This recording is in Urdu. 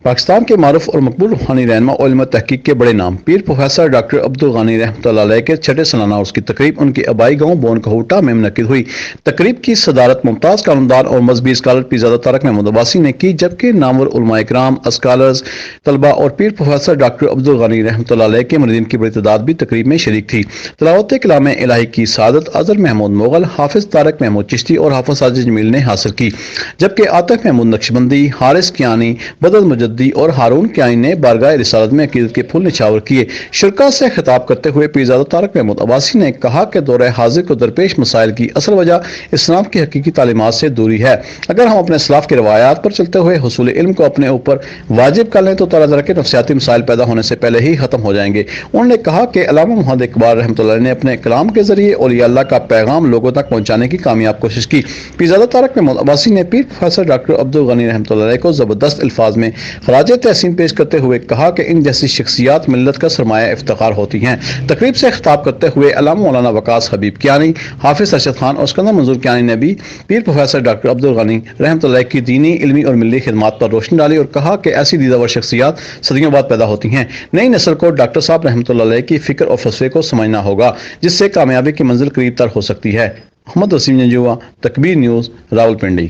پاکستان کے معروف اور مقبول روحانی رہنما علم تحقیق کے بڑے نام پیر پروفیسر ڈاکٹر عبدالغنی رحمۃ اللہ علیہ کے چھٹے سالانہ عرس کی تقریب ان کے آبائی گاؤں بون کہوٹہ میں منعقد ہوئی۔ تقریب کی صدارت ممتاز قانوندان اور مذہبی اسکالر پیرزادہ طارق محمود عباسی نے کی، جبکہ نامور علماء کرام، اسکالرز، طلباء اور پیر پروفیسر ڈاکٹر عبدالغنی رحمۃ اللہ علیہ کے مریدین کی بڑی تعداد بھی تقریب میں شریک تھی۔ تلاوت کلام الہی کی سعادت اظہر محمود مغل، حافظ طارق محمود چشتی اور حافظ ساجد جمیل نے حاصل کی، جبکہ عاطف محمود نقشبندی، حارث کیانی، بدر مجدی اور ہارون کیانی نے بارگاہ رسالت میں عقیدت کے پھول نچھاور کیے۔ شرکا سے خطاب کرتے ہوئے پیرزادہ طارق محمود عباسی نے کہا کہ دور حاضر کو درپیش مسائل کی اصل وجہ اسلام کی حقیقی تعلیمات سے دوری ہے۔ اگر ہم اپنے اسلاف کی روایات پر چلتے ہوئے حصول علم کو اپنے اوپر واجب کر لیں تو طرح طرح کے نفسیاتی مسائل پیدا ہونے سے پہلے ہی ختم ہو جائیں گے۔ انہوں نے کہا کہ علامہ محمد اقبال رحمۃ اللہ نے اپنے کلام کے ذریعے اولیاء اللہ کا پیغام لوگوں تک پہنچانے کی کامیاب کوشش کی۔ پیرزادہ طارق محمود عباسی نے پیر پروفیسر ڈاکٹر عبدالغنی رحمۃ اللہ علیہ کو زبردست الفاظ میں خراج تحسین پیش کرتے ہوئے کہا کہ ان جیسی شخصیات ملت کا سرمایہ افتخار ہوتی ہیں۔ تقریب سے خطاب کرتے ہوئے علامہ مولانا وقاص حبیب کیانی، حافظ ارشد خان اور اسکندر منظور کیانی نے بھی پیر پروفیسر ڈاکٹر عبدالغنی رحمۃ اللہ کی دینی، علمی اور ملی خدمات پر روشنی ڈالی اور کہا کہ ایسی دیدہ شخصیات صدیوں بعد پیدا ہوتی ہیں۔ نئی نسل کو ڈاکٹر صاحب رحمۃ اللہ علیہ کی فکر اور فلسفے کو سمجھنا ہوگا، جس سے کامیابی کی منزل قریب تر ہو سکتی ہے۔ محمد وسیم جنجوعہ، تکبیر نیوز، راولپنڈی۔